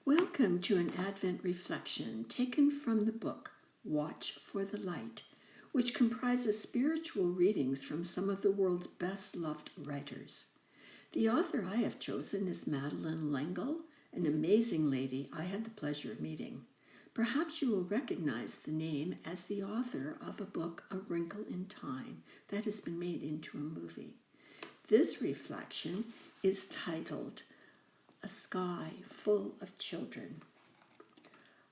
Welcome to an Advent reflection taken from the book Watch for the Light, which comprises spiritual readings from some of the world's best-loved writers. The author I have chosen is Madeleine Windsor, an amazing lady I had the pleasure of meeting. Perhaps you will recognize the name as the author of a book, A Wrinkle in Time, that has been made into a movie. This reflection is titled A Sky Full of Children.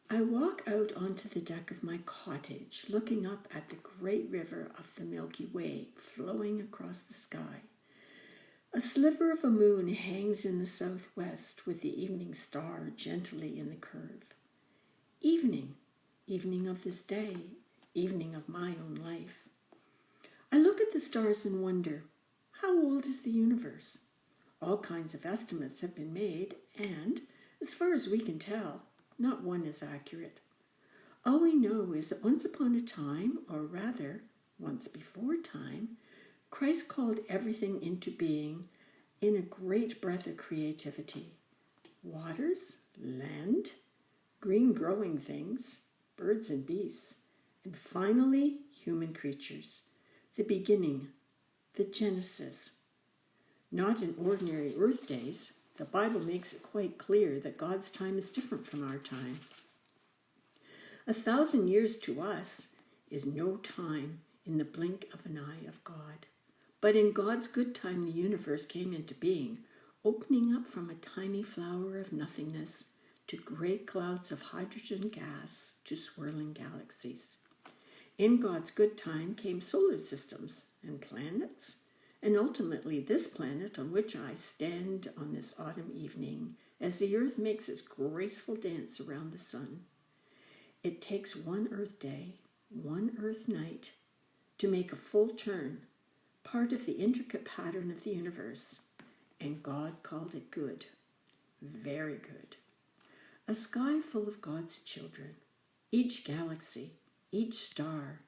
I walk out onto the deck of my cottage, looking up at the great river of the Milky Way flowing across the sky. A sliver of a moon hangs in the southwest with the evening star gently in the curve. Evening of this day, evening of my own life. I look at the stars and wonder, how old is the universe? All kinds of estimates have been made, and, as far as we can tell, not one is accurate. All we know is that once upon a time, or rather, once before time, Christ called everything into being in a great breath of creativity. Waters, land, green growing things, birds and beasts, and finally, human creatures. The beginning, the Genesis. Not in ordinary earth days. The Bible makes it quite clear that God's time is different from our time. 1,000 years to us is no time in the blink of an eye of God. But in God's good time, the universe came into being, opening up from a tiny flower of nothingness to great clouds of hydrogen gas to swirling galaxies. In God's good time came solar systems and planets, and ultimately this planet on which I stand on this autumn evening as the earth makes its graceful dance around the sun. It takes one earth day, one earth night, to make a full turn, part of the intricate pattern of the universe, and God called it good, very good. A sky full of God's children, each galaxy, each star,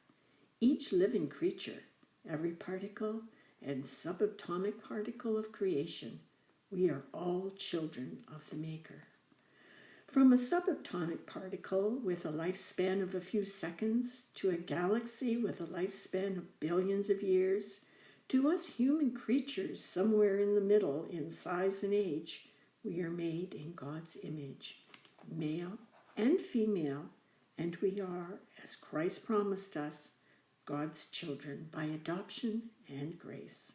each living creature, every particle and subatomic particle of creation, we are all children of the Maker. From a subatomic particle with a lifespan of a few seconds to a galaxy with a lifespan of billions of years, to us human creatures somewhere in the middle in size and age, we are made in God's image, male and female, and we are, as Christ promised us, God's children by adoption and grace.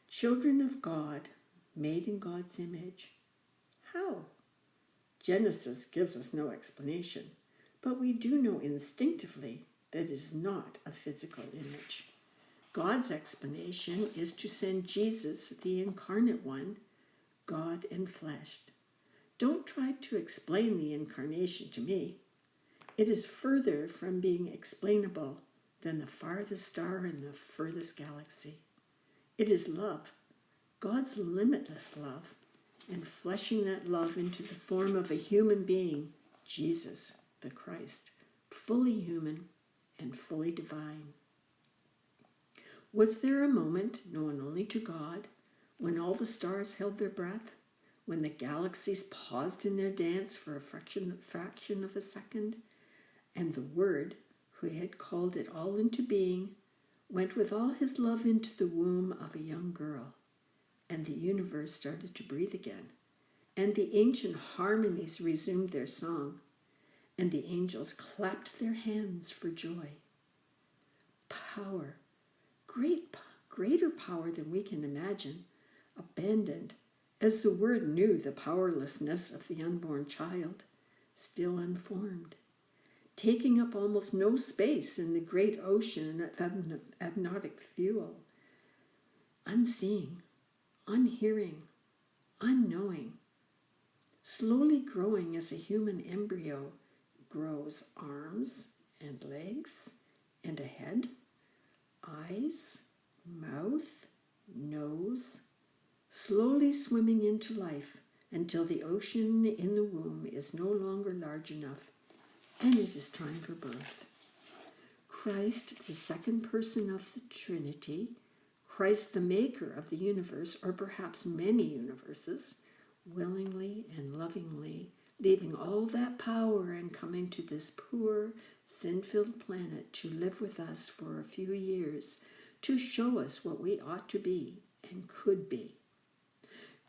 Children of God, made in God's image. How? Genesis gives us no explanation, but we do know instinctively that it is not a physical image. God's explanation is to send Jesus, the incarnate one, God enfleshed. Don't try to explain the incarnation to me. It is further from being explainable than the farthest star in the furthest galaxy. It is love, God's limitless love, and fleshing that love into the form of a human being, Jesus, the Christ, fully human and fully divine. Was there a moment, known only to God, when all the stars held their breath, when the galaxies paused in their dance for a fraction of a second, and the Word, who had called it all into being, went with all his love into the womb of a young girl, and the universe started to breathe again, and the ancient harmonies resumed their song, and the angels clapped their hands for joy. Power, greater power than we can imagine, abandoned, as the Word knew the powerlessness of the unborn child, still unformed, taking up almost no space in the great ocean of abnormal fuel, unseeing, unhearing, unknowing, slowly growing as a human embryo grows arms and legs and a head, eyes, mouth, nose, slowly swimming into life until the ocean in the womb is no longer large enough and it is time for birth. Christ, the second person of the Trinity, Christ, the maker of the universe, or perhaps many universes, willingly and lovingly leaving all that power and coming to this poor, sin-filled planet to live with us for a few years, to show us what we ought to be and could be.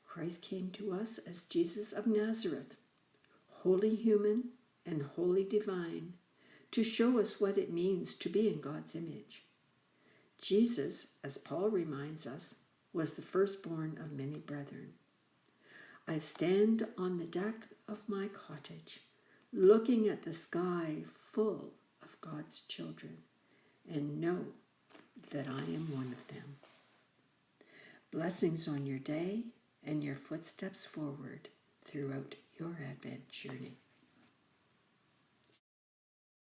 Christ came to us as Jesus of Nazareth, wholly human and wholly divine, to show us what it means to be in God's image. Jesus, as Paul reminds us, was the firstborn of many brethren. I stand on the deck of my cottage, looking at the sky full of God's children, and know that I am one of them. Blessings on your day and your footsteps forward throughout your Advent journey.